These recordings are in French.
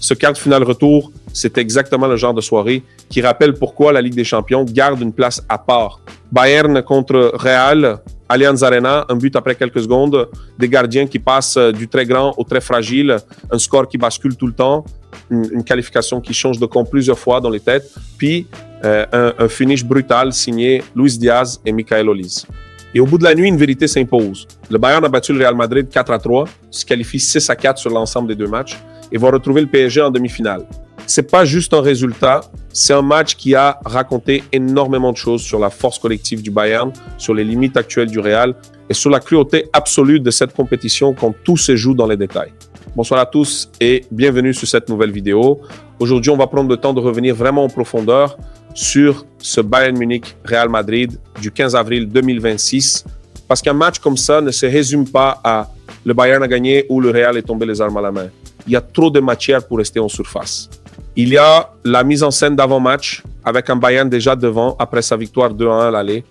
Ce quart de finale retour, c'est exactement le genre de soirée qui rappelle pourquoi la Ligue des Champions garde une place à part. Bayern contre Real, Allianz Arena, un but après quelques secondes, des gardiens qui passent du très grand au très fragile, un score qui bascule tout le temps, une qualification qui change de camp plusieurs fois dans les têtes, puis un finish brutal signé Luis Diaz et Michael Olise. Et au bout de la nuit, une vérité s'impose. Le Bayern a battu le Real Madrid 4-3, se qualifie 6-4 sur l'ensemble des deux matchs et va retrouver le PSG en demi-finale. C'est pas juste un résultat, c'est un match qui a raconté énormément de choses sur la force collective du Bayern, sur les limites actuelles du Real et sur la cruauté absolue de cette compétition quand tout se joue dans les détails. Bonsoir à tous et bienvenue sur cette nouvelle vidéo. Aujourd'hui, on va prendre le temps de revenir vraiment en profondeur sur ce Bayern Munich-Real Madrid du 15 avril 2026 parce qu'un match comme ça ne se résume pas à le Bayern a gagné ou le Real est tombé les armes à la main. Il y a trop de matière pour rester en surface. Il y a la mise en scène d'avant-match avec un Bayern déjà devant après sa victoire 2-1 à l'aller.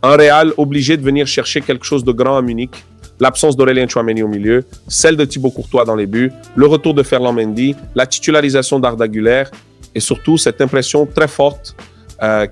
Un Real obligé de venir chercher quelque chose de grand à Munich. L'absence d'Aurélien Tchouaméni au milieu, celle de Thibaut Courtois dans les buts, le retour de Ferland Mendy, la titularisation d'Arda Güler et surtout cette impression très forte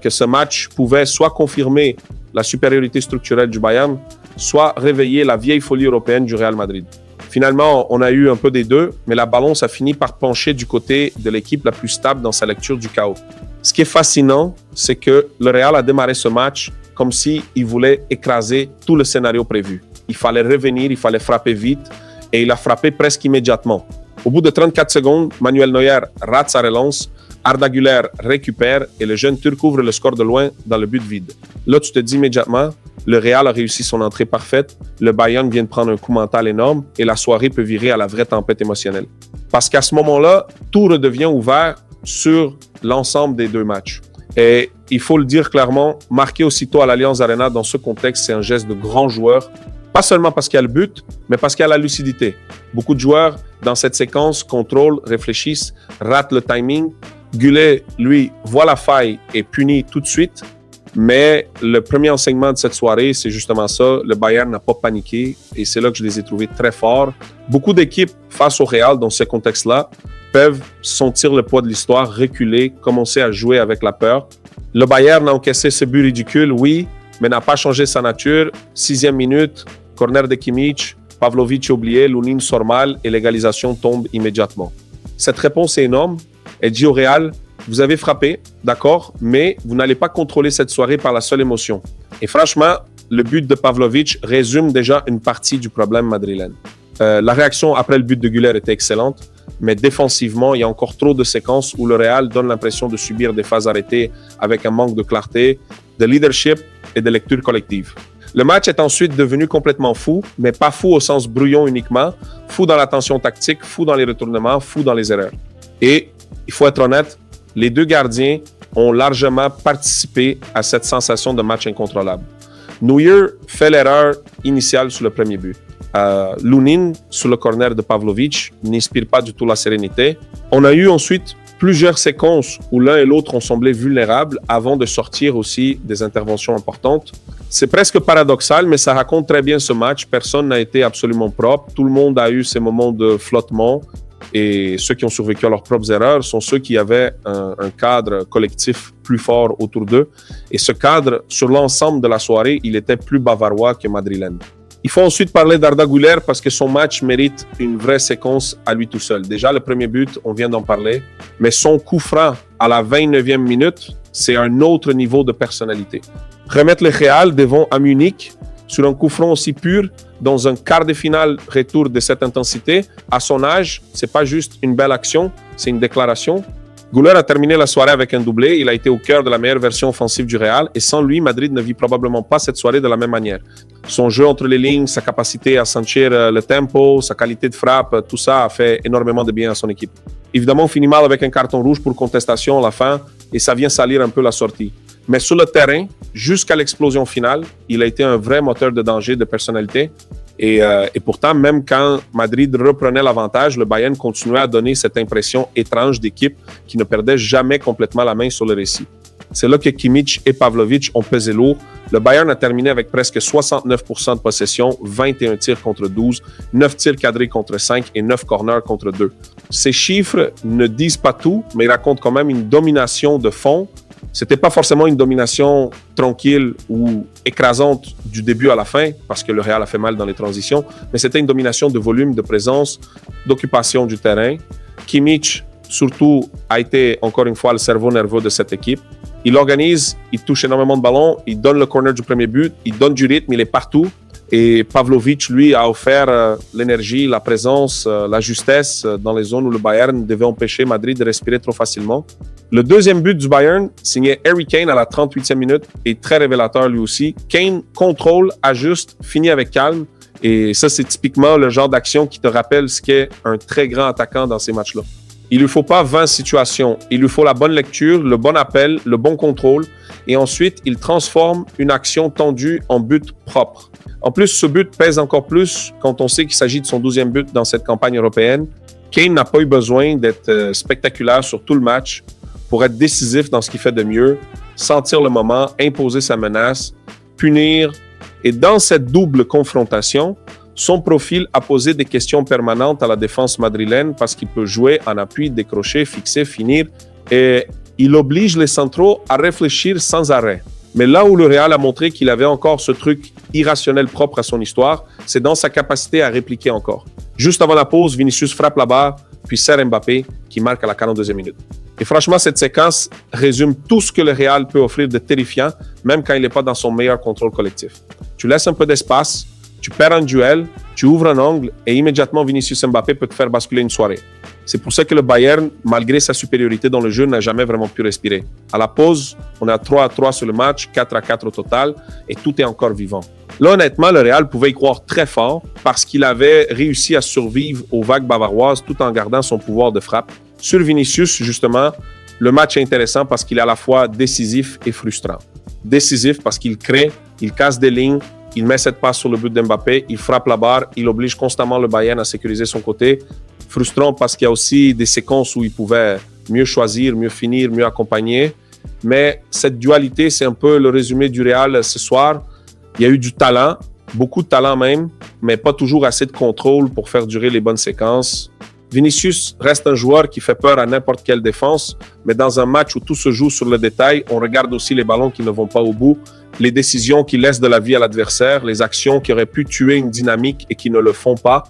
que ce match pouvait soit confirmer la supériorité structurelle du Bayern, soit réveiller la vieille folie européenne du Real Madrid. Finalement, on a eu un peu des deux, mais la balance a fini par pencher du côté de l'équipe la plus stable dans sa lecture du chaos. Ce qui est fascinant, c'est que le Real a démarré ce match comme s'il voulait écraser tout le scénario prévu. Il fallait revenir, il fallait frapper vite, et il a frappé presque immédiatement. Au bout de 34 secondes, Manuel Neuer rate sa relance, Arda Güler récupère et le jeune Turc ouvre le score de loin dans le but vide. Là, tu te dis immédiatement, le Real a réussi son entrée parfaite, le Bayern vient de prendre un coup mental énorme et la soirée peut virer à la vraie tempête émotionnelle. Parce qu'à ce moment-là, tout redevient ouvert sur l'ensemble des deux matchs. Et il faut le dire clairement, marquer aussitôt à l'Allianz Arena dans ce contexte, c'est un geste de grand joueur. Pas seulement parce qu'il y a le but, mais parce qu'il y a la lucidité. Beaucoup de joueurs, dans cette séquence, contrôlent, réfléchissent, ratent le timing. Güler, lui, voit la faille et punit tout de suite. Mais le premier enseignement de cette soirée, c'est justement ça. Le Bayern n'a pas paniqué et c'est là que je les ai trouvés très forts. Beaucoup d'équipes face au Real dans ce contexte-là peuvent sentir le poids de l'histoire, reculer, commencer à jouer avec la peur. Le Bayern a encaissé ce but ridicule, oui, mais n'a pas changé sa nature. 6e minute, corner de Kimmich, Pavlovic oublié, Lunin sort mal et l'égalisation tombe immédiatement. Cette réponse est énorme. Elle dit au Real, vous avez frappé, d'accord, mais vous n'allez pas contrôler cette soirée par la seule émotion. Et franchement, le but de Pavlovic résume déjà une partie du problème madrilène. La réaction après le but de Güler était excellente, mais défensivement, il y a encore trop de séquences où le Real donne l'impression de subir des phases arrêtées avec un manque de clarté, de leadership et de lecture collective. Le match est ensuite devenu complètement fou, mais pas fou au sens brouillon uniquement, fou dans la tension tactique, fou dans les retournements, fou dans les erreurs. Et il faut être honnête, les deux gardiens ont largement participé à cette sensation de match incontrôlable. Neuer fait l'erreur initiale sur le premier but. Lunin, sur le corner de Pavlovic, n'inspire pas du tout la sérénité. On a eu ensuite plusieurs séquences où l'un et l'autre ont semblé vulnérables avant de sortir aussi des interventions importantes. C'est presque paradoxal, mais ça raconte très bien ce match. Personne n'a été absolument propre. Tout le monde a eu ces moments de flottement. Et ceux qui ont survécu à leurs propres erreurs sont ceux qui avaient un cadre collectif plus fort autour d'eux. Et ce cadre, sur l'ensemble de la soirée, il était plus bavarois que madrilène. Il faut ensuite parler d'Arda Güler parce que son match mérite une vraie séquence à lui tout seul. Déjà, le premier but, on vient d'en parler, mais son coup franc à la 29e minute, c'est un autre niveau de personnalité. Remettre le Real devant à Munich sur un coup franc aussi pur, dans un quart de finale retour de cette intensité, à son âge, c'est pas juste une belle action, c'est une déclaration. Güler a terminé la soirée avec un doublé, il a été au cœur de la meilleure version offensive du Real et sans lui, Madrid ne vit probablement pas cette soirée de la même manière. Son jeu entre les lignes, sa capacité à sentir le tempo, sa qualité de frappe, tout ça a fait énormément de bien à son équipe. Évidemment, on finit mal avec un carton rouge pour contestation à la fin et ça vient salir un peu la sortie. Mais sur le terrain, jusqu'à l'explosion finale, il a été un vrai moteur de danger, de personnalité. Et pourtant, même quand Madrid reprenait l'avantage, le Bayern continuait à donner cette impression étrange d'équipe qui ne perdait jamais complètement la main sur le récit. C'est là que Kimmich et Pavlovic ont pesé lourd. Le Bayern a terminé avec presque 69% de possession, 21 tirs contre 12, 9 tirs cadrés contre 5 et 9 corners contre 2. Ces chiffres ne disent pas tout, mais ils racontent quand même une domination de fond. C'était pas forcément une domination tranquille ou écrasante du début à la fin, parce que le Real a fait mal dans les transitions, mais c'était une domination de volume, de présence, d'occupation du terrain. Kimmich, surtout, a été encore une fois le cerveau nerveux de cette équipe. Il organise, il touche énormément de ballons, il donne le corner du premier but, il donne du rythme, il est partout. Et Pavlovic, lui, a offert l'énergie, la présence, la justesse dans les zones où le Bayern devait empêcher Madrid de respirer trop facilement. Le deuxième but du Bayern, signé Harry Kane à la 38e minute, est très révélateur lui aussi. Kane contrôle, ajuste, finit avec calme. Et ça, c'est typiquement le genre d'action qui te rappelle ce qu'est un très grand attaquant dans ces matchs-là. Il ne lui faut pas 20 situations. Il lui faut la bonne lecture, le bon appel, le bon contrôle. Et ensuite, il transforme une action tendue en but propre. En plus, ce but pèse encore plus quand on sait qu'il s'agit de son 12e but dans cette campagne européenne. Kane n'a pas eu besoin d'être spectaculaire sur tout le match pour être décisif dans ce qu'il fait de mieux, sentir le moment, imposer sa menace, punir. Et dans cette double confrontation, son profil a posé des questions permanentes à la défense madrilène parce qu'il peut jouer en appui, décrocher, fixer, finir. Et il oblige les centraux à réfléchir sans arrêt. Mais là où le Real a montré qu'il avait encore ce truc irrationnel propre à son histoire, c'est dans sa capacité à répliquer encore. Juste avant la pause, Vinicius frappe la barre, puis serre Mbappé qui marque à la 42e minute. Et franchement, cette séquence résume tout ce que le Real peut offrir de terrifiant, même quand il n'est pas dans son meilleur contrôle collectif. Tu laisses un peu d'espace, tu perds un duel, tu ouvres un angle et immédiatement Vinicius Mbappé peut te faire basculer une soirée. C'est pour ça que le Bayern, malgré sa supériorité dans le jeu, n'a jamais vraiment pu respirer. À la pause, on est à 3-3 sur le match, 4-4 au total et tout est encore vivant. Là, honnêtement, le Real pouvait y croire très fort parce qu'il avait réussi à survivre aux vagues bavaroises tout en gardant son pouvoir de frappe. Sur Vinicius, justement, le match est intéressant parce qu'il est à la fois décisif et frustrant. Décisif parce qu'il crée, il casse des lignes, il met cette passe sur le but d'Mbappé, il frappe la barre, il oblige constamment le Bayern à sécuriser son côté. Frustrant parce qu'il y a aussi des séquences où il pouvait mieux choisir, mieux finir, mieux accompagner. Mais cette dualité, c'est un peu le résumé du Real ce soir. Il y a eu du talent, beaucoup de talent même, mais pas toujours assez de contrôle pour faire durer les bonnes séquences. Vinicius reste un joueur qui fait peur à n'importe quelle défense, mais dans un match où tout se joue sur le détail, on regarde aussi les ballons qui ne vont pas au bout, les décisions qui laissent de la vie à l'adversaire, les actions qui auraient pu tuer une dynamique et qui ne le font pas.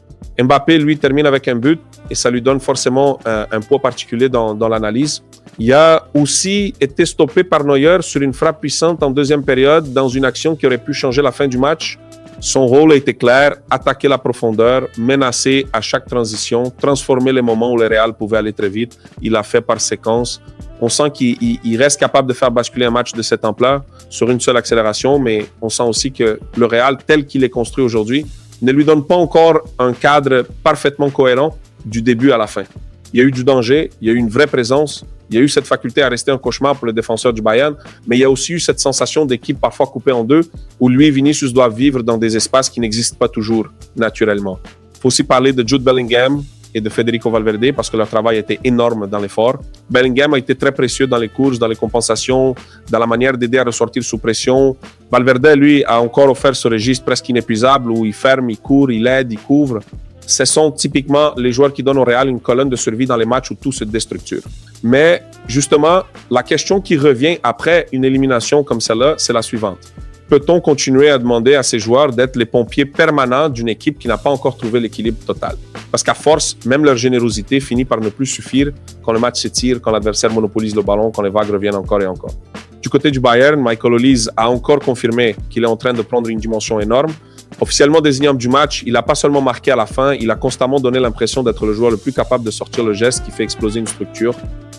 Mbappé, lui, termine avec un but et ça lui donne forcément un poids particulier dans l'analyse. Il a aussi été stoppé par Neuer sur une frappe puissante en deuxième période dans une action qui aurait pu changer la fin du match. Son rôle a été clair, attaquer la profondeur, menacer à chaque transition, transformer les moments où le Real pouvait aller très vite. Il l'a fait par séquence. On sent qu'il reste capable de faire basculer un match de cette ampleur sur une seule accélération, mais on sent aussi que le Real, tel qu'il est construit aujourd'hui, ne lui donne pas encore un cadre parfaitement cohérent du début à la fin. Il y a eu du danger, il y a eu une vraie présence, il y a eu cette faculté à rester un cauchemar pour le défenseur du Bayern, mais il y a aussi eu cette sensation d'équipe parfois coupée en deux, où lui, Vinicius, doit vivre dans des espaces qui n'existent pas toujours naturellement. Il faut aussi parler de Jude Bellingham et de Federico Valverde parce que leur travail a été énorme dans l'effort. Bellingham a été très précieux dans les courses, dans les compensations, dans la manière d'aider à ressortir sous pression. Valverde, lui, a encore offert ce registre presque inépuisable où il ferme, il court, il aide, il couvre. Ce sont typiquement les joueurs qui donnent au Real une colonne de survie dans les matchs où tout se déstructure. Mais justement, la question qui revient après une élimination comme celle-là, c'est la suivante. Peut-on continuer à demander à ces joueurs d'être les pompiers permanents d'une équipe qui n'a pas encore trouvé l'équilibre total? Parce qu'à force, même leur générosité finit par ne plus suffire quand le match s'étire, quand l'adversaire monopolise le ballon, quand les vagues reviennent encore et encore. Du côté du Bayern, Michael Olise a encore confirmé qu'il est en train de prendre une dimension énorme. Officiellement désigné homme du match, il n'a pas seulement marqué à la fin, il a constamment donné l'impression d'être le joueur le plus capable de sortir le geste qui fait exploser une structure.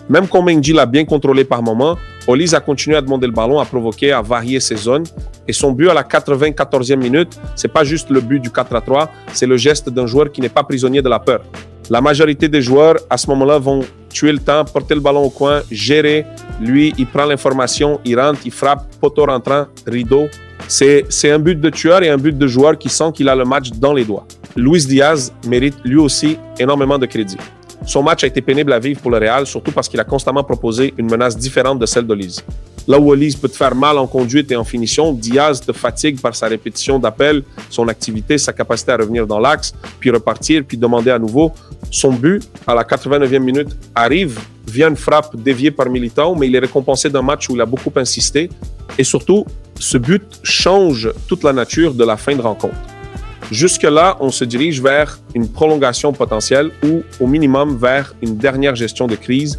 Même quand Mendy l'a bien contrôlé par moments, Olise a continué à demander le ballon, à provoquer, à varier ses zones. Et son but à la 94e minute, c'est pas juste le but du 4-3, c'est le geste d'un joueur qui n'est pas prisonnier de la peur. La majorité des joueurs, à ce moment-là, vont tuer le temps, porter le ballon au coin, gérer. Lui, il prend l'information, il rentre, il frappe, poteau rentrant, rideau. C'est un but de tueur et un but de joueur qui sent qu'il a le match dans les doigts. Luis Diaz mérite lui aussi énormément de crédit. Son match a été pénible à vivre pour le Real, surtout parce qu'il a constamment proposé une menace différente de celle d'Oliz. Là où Oliz peut te faire mal en conduite et en finition, Diaz te fatigue par sa répétition d'appels, son activité, sa capacité à revenir dans l'axe, puis repartir, puis demander à nouveau. Son but, à la 89e minute, arrive via une frappe déviée par Militão, mais il est récompensé d'un match où il a beaucoup insisté. Et surtout, ce but change toute la nature de la fin de rencontre. Jusque-là, on se dirige vers une prolongation potentielle ou, au minimum, vers une dernière gestion de crise.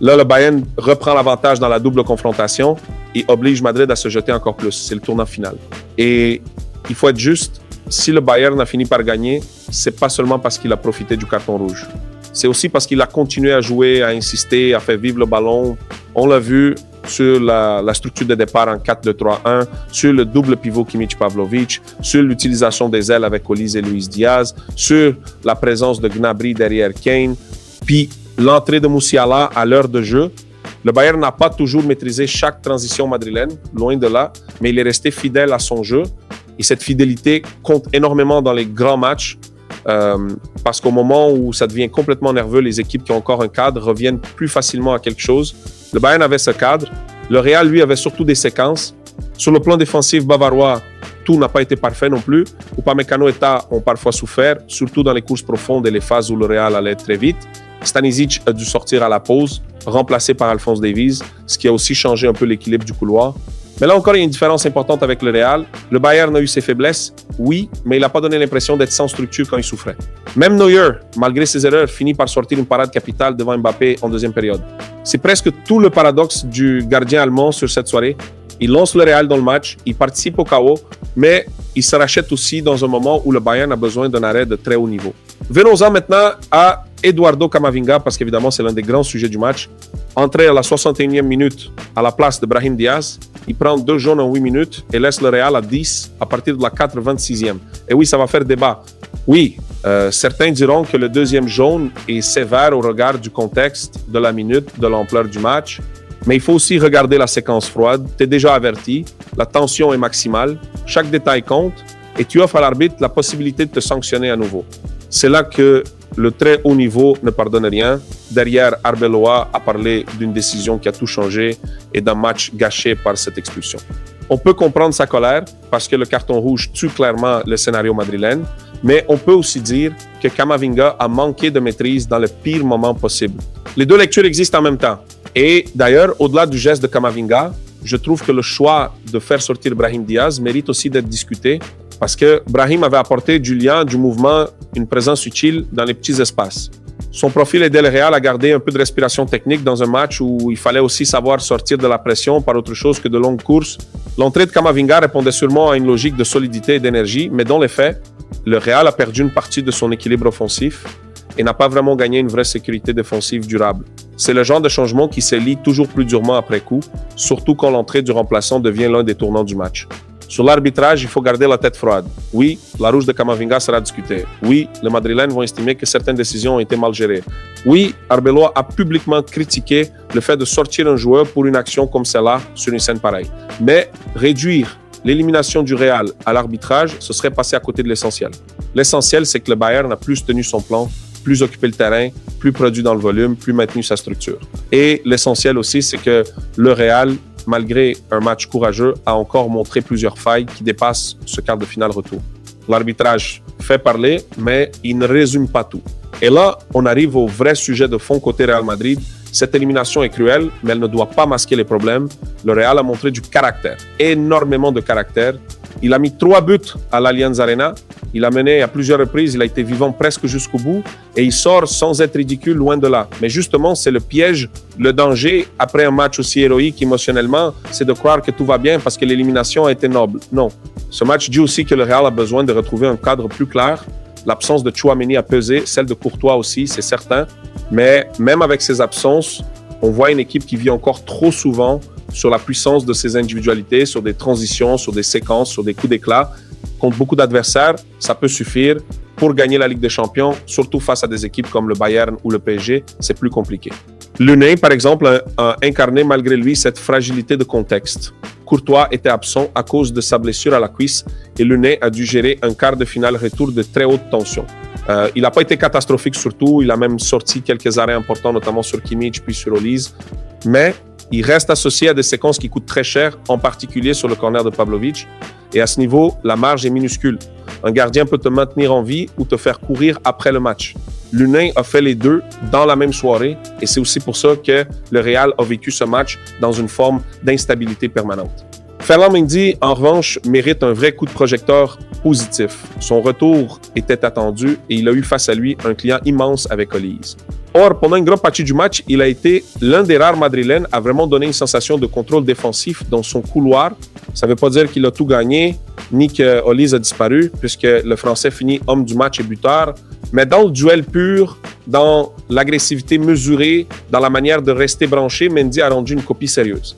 Là, le Bayern reprend l'avantage dans la double confrontation et oblige Madrid à se jeter encore plus. C'est le tournant final. Et il faut être juste, si le Bayern a fini par gagner, c'est pas seulement parce qu'il a profité du carton rouge. C'est aussi parce qu'il a continué à jouer, à insister, à faire vivre le ballon. On l'a vu sur la structure de départ en 4-2-3-1, sur le double pivot Kimmich-Pavlovic, sur l'utilisation des ailes avec Oliz et Luis Diaz, sur la présence de Gnabry derrière Kane, puis l'entrée de Musiala à l'heure de jeu. Le Bayern n'a pas toujours maîtrisé chaque transition madrilène, loin de là, mais il est resté fidèle à son jeu. Et cette fidélité compte énormément dans les grands matchs, parce qu'au moment où ça devient complètement nerveux, les équipes qui ont encore un cadre reviennent plus facilement à quelque chose. Le Bayern avait ce cadre. Le Real, lui, avait surtout des séquences. Sur le plan défensif bavarois, tout n'a pas été parfait non plus. Upamecano et Ta ont parfois souffert, surtout dans les courses profondes et les phases où le Real allait très vite. Stanisic a dû sortir à la pause, remplacé par Alphonse Davies, ce qui a aussi changé un peu l'équilibre du couloir. Mais là encore, il y a une différence importante avec le Real. Le Bayern a eu ses faiblesses, oui, mais il n'a pas donné l'impression d'être sans structure quand il souffrait. Même Neuer, malgré ses erreurs, finit par sortir une parade capitale devant Mbappé en deuxième période. C'est presque tout le paradoxe du gardien allemand sur cette soirée. Il lance le Real dans le match, il participe au chaos, mais il se rachète aussi dans un moment où le Bayern a besoin d'un arrêt de très haut niveau. Venons-en maintenant à Eduardo Camavinga, parce qu'évidemment, c'est l'un des grands sujets du match. Entré à la 61e minute à la place de Brahim Diaz, il prend 2 jaunes en 8 minutes et laisse le Real à 10 à partir de la 86e. Et oui, ça va faire débat. Oui, certains diront que le deuxième jaune est sévère au regard du contexte, de la minute, de l'ampleur du match. Mais il faut aussi regarder la séquence froide. Tu es déjà averti, la tension est maximale, chaque détail compte et tu offres à l'arbitre la possibilité de te sanctionner à nouveau. C'est là que le très haut niveau ne pardonne rien. Derrière, Arbeloa a parlé d'une décision qui a tout changé et d'un match gâché par cette expulsion. On peut comprendre sa colère parce que le carton rouge tue clairement le scénario madrilène, mais on peut aussi dire que Camavinga a manqué de maîtrise dans le pire moment possible. Les deux lectures existent en même temps. Et d'ailleurs, au-delà du geste de Camavinga, je trouve que le choix de faire sortir Brahim Diaz mérite aussi d'être discuté parce que Brahim avait apporté du lien, du mouvement, une présence utile dans les petits espaces. Son profil aidait le Real à garder un peu de respiration technique dans un match où il fallait aussi savoir sortir de la pression par autre chose que de longues courses. L'entrée de Camavinga répondait sûrement à une logique de solidité et d'énergie, mais dans les faits, le Real a perdu une partie de son équilibre offensif et n'a pas vraiment gagné une vraie sécurité défensive durable. C'est le genre de changement qui se lie toujours plus durement après coup, surtout quand l'entrée du remplaçant devient l'un des tournants du match. Sur l'arbitrage, il faut garder la tête froide. Oui, la rouge de Camavinga sera discutée. Oui, les Madrilènes vont estimer que certaines décisions ont été mal gérées. Oui, Arbeloa a publiquement critiqué le fait de sortir un joueur pour une action comme celle-là sur une scène pareille. Mais réduire l'élimination du Real à l'arbitrage, ce serait passer à côté de l'essentiel. L'essentiel, c'est que le Bayern a plus tenu son plan, plus occupé le terrain, plus produit dans le volume, plus maintenu sa structure. Et l'essentiel aussi, c'est que le Real, malgré un match courageux, a encore montré plusieurs failles qui dépassent ce quart de finale retour. L'arbitrage fait parler, mais il ne résume pas tout. Et là, on arrive au vrai sujet de fond côté Real Madrid. Cette élimination est cruelle, mais elle ne doit pas masquer les problèmes. Le Real a montré du caractère, énormément de caractère. Il a mis 3 buts à l'Allianz Arena. Il a mené à plusieurs reprises, il a été vivant presque jusqu'au bout et il sort sans être ridicule, loin de là. Mais justement, c'est le piège, le danger après un match aussi héroïque émotionnellement, c'est de croire que tout va bien parce que l'élimination a été noble. Non. Ce match dit aussi que le Real a besoin de retrouver un cadre plus clair. L'absence de Tchouaméni a pesé, celle de Courtois aussi, c'est certain. Mais même avec ces absences, on voit une équipe qui vit encore trop souvent sur la puissance de ses individualités, sur des transitions, sur des séquences, sur des coups d'éclat. Contre beaucoup d'adversaires, ça peut suffire. pour gagner la Ligue des Champions, surtout face à des équipes comme le Bayern ou le PSG, c'est plus compliqué. Lunin, par exemple, a incarné malgré lui cette fragilité de contexte. Courtois était absent à cause de sa blessure à la cuisse et Lunin a dû gérer un quart de finale retour de très haute tension. Il n'a pas été catastrophique surtout, il a même sorti quelques arrêts importants, notamment sur Kimmich puis sur Olise, mais il reste associé à des séquences qui coûtent très cher, en particulier sur le corner de Pavlovic, et à ce niveau, la marge est minuscule. Un gardien peut te maintenir en vie ou te faire courir après le match. Lunin a fait les deux dans la même soirée et c'est aussi pour ça que le Real a vécu ce match dans une forme d'instabilité permanente. Ferland Mendy, en revanche, mérite un vrai coup de projecteur positif. Son retour était attendu et il a eu face à lui un client immense avec Olise. Or, pendant une grande partie du match, il a été l'un des rares Madrilènes à vraiment donner une sensation de contrôle défensif dans son couloir. Ça ne veut pas dire qu'il a tout gagné, ni que Olise a disparu, puisque le Français finit homme du match et buteur. Mais dans le duel pur, dans l'agressivité mesurée, dans la manière de rester branché, Mendy a rendu une copie sérieuse.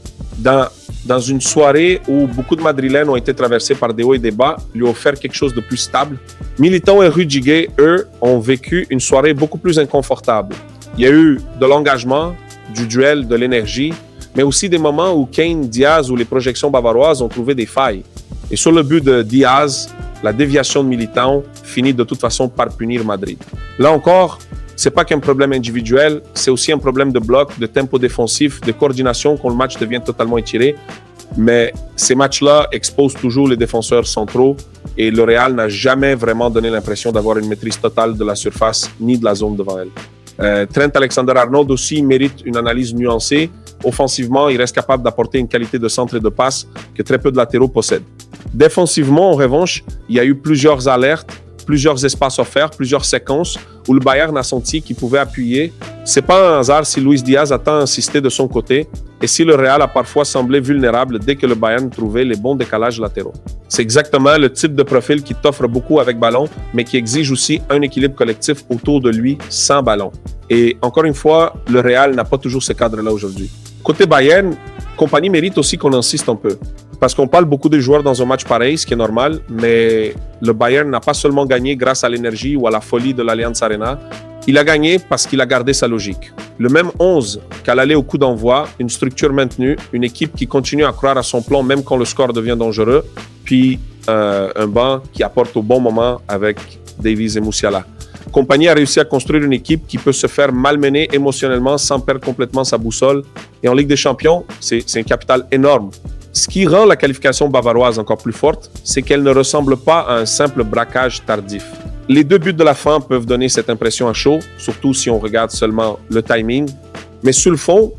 Dans une soirée où beaucoup de Madrilènes ont été traversés par des hauts et des bas, lui a offert quelque chose de plus stable. Militão et Rudiger, eux, ont vécu une soirée beaucoup plus inconfortable. Il y a eu de l'engagement, du duel, de l'énergie, mais aussi des moments où Kane, Diaz ou les projections bavaroises ont trouvé des failles. Et sur le but de Diaz, la déviation de Militão finit de toute façon par punir Madrid. Là encore, c'est pas qu'un problème individuel, c'est aussi un problème de bloc, de tempo défensif, de coordination quand le match devient totalement étiré. Mais ces matchs-là exposent toujours les défenseurs centraux et le Real n'a jamais vraiment donné l'impression d'avoir une maîtrise totale de la surface ni de la zone devant elle. Trent Alexander-Arnold aussi mérite une analyse nuancée. Offensivement, il reste capable d'apporter une qualité de centre et de passe que très peu de latéraux possèdent. Défensivement, en revanche, il y a eu plusieurs alertes, plusieurs espaces offerts, plusieurs séquences où le Bayern a senti qu'il pouvait appuyer. C'est pas un hasard si Luis Diaz a tant insisté de son côté et si le Real a parfois semblé vulnérable dès que le Bayern trouvait les bons décalages latéraux. C'est exactement le type de profil qui t'offre beaucoup avec ballon, mais qui exige aussi un équilibre collectif autour de lui sans ballon. Et encore une fois, le Real n'a pas toujours ce cadre-là aujourd'hui. Côté Bayern, Kompany mérite aussi qu'on insiste un peu. Parce qu'on parle beaucoup des joueurs dans un match pareil, ce qui est normal, mais le Bayern n'a pas seulement gagné grâce à l'énergie ou à la folie de l'Allianz Arena, il a gagné parce qu'il a gardé sa logique. Le même 11 qu'à l'aller au coup d'envoi, une structure maintenue, une équipe qui continue à croire à son plan même quand le score devient dangereux, puis un banc qui apporte au bon moment avec Davies et Musiala. Kompany a réussi à construire une équipe qui peut se faire malmener émotionnellement sans perdre complètement sa boussole. Et en Ligue des Champions, c'est un capital énorme. Ce qui rend la qualification bavaroise encore plus forte, c'est qu'elle ne ressemble pas à un simple braquage tardif. Les deux buts de la fin peuvent donner cette impression à chaud, surtout si on regarde seulement le timing. Mais sur le fond,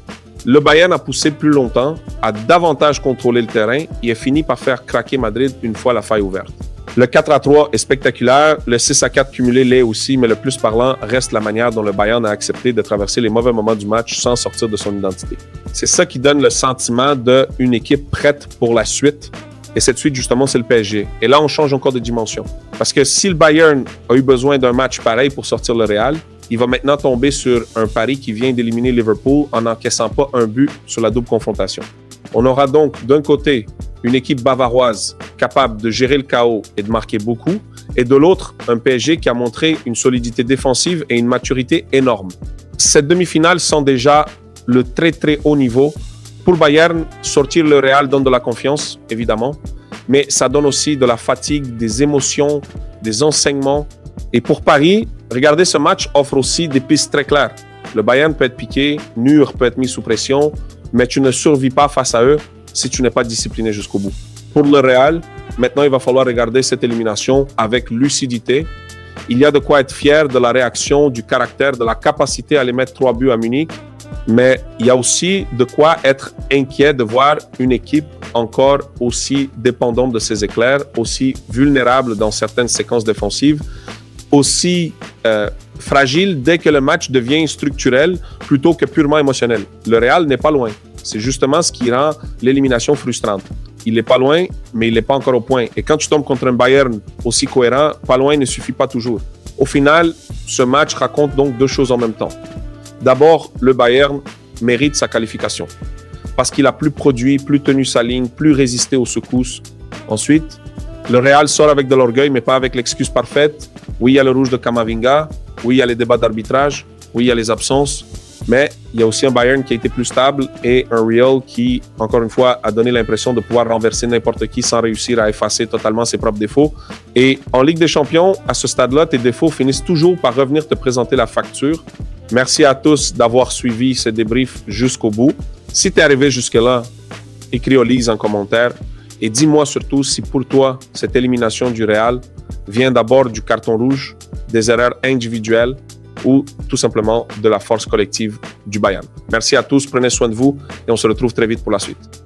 le Bayern a poussé plus longtemps, a davantage contrôlé le terrain et a fini par faire craquer Madrid une fois la faille ouverte. Le 4-3 est spectaculaire, le 6-4 cumulé l'est aussi, mais le plus parlant reste la manière dont le Bayern a accepté de traverser les mauvais moments du match sans sortir de son identité. C'est ça qui donne le sentiment d'une équipe prête pour la suite. Et cette suite, justement, c'est le PSG. Et là, on change encore de dimension. Parce que si le Bayern a eu besoin d'un match pareil pour sortir le Real, il va maintenant tomber sur un pari qui vient d'éliminer Liverpool en n'encaissant pas un but sur la double confrontation. On aura donc d'un côté une équipe bavaroise capable de gérer le chaos et de marquer beaucoup, et de l'autre, un PSG qui a montré une solidité défensive et une maturité énorme. Cette demi-finale sent déjà le très très haut niveau. Pour Bayern, sortir le Real donne de la confiance, évidemment, mais ça donne aussi de la fatigue, des émotions, des enseignements. Et pour Paris, regarder ce match offre aussi des pistes très claires. Le Bayern peut être piqué, Nur peut être mis sous pression, mais tu ne survis pas face à eux si tu n'es pas discipliné jusqu'au bout. Pour le Real, maintenant, il va falloir regarder cette élimination avec lucidité. Il y a de quoi être fier de la réaction, du caractère, de la capacité à aller mettre 3 buts à Munich, mais il y a aussi de quoi être inquiet de voir une équipe encore aussi dépendante de ses éclairs, aussi vulnérable dans certaines séquences défensives, aussi fragile dès que le match devient structurel plutôt que purement émotionnel. Le Real n'est pas loin. C'est justement ce qui rend l'élimination frustrante. Il n'est pas loin, mais il n'est pas encore au point. Et quand tu tombes contre un Bayern aussi cohérent, pas loin ne suffit pas toujours. Au final, ce match raconte donc 2 choses en même temps. D'abord, le Bayern mérite sa qualification parce qu'il a plus produit, plus tenu sa ligne, plus résisté aux secousses. Ensuite, Le Real sort avec de l'orgueil, mais pas avec l'excuse parfaite. Oui, il y a le rouge de Camavinga. Oui, il y a les débats d'arbitrage. Oui, il y a les absences. Mais il y a aussi un Bayern qui a été plus stable et un Real qui, encore une fois, a donné l'impression de pouvoir renverser n'importe qui sans réussir à effacer totalement ses propres défauts. Et en Ligue des Champions, à ce stade-là, tes défauts finissent toujours par revenir te présenter la facture. Merci à tous d'avoir suivi ce débrief jusqu'au bout. Si tu es arrivé jusque-là, écris Olise en commentaire et dis-moi surtout si pour toi, cette élimination du Real vient d'abord du carton rouge, des erreurs individuelles ou tout simplement de la force collective du Bayern. Merci à tous, prenez soin de vous et on se retrouve très vite pour la suite.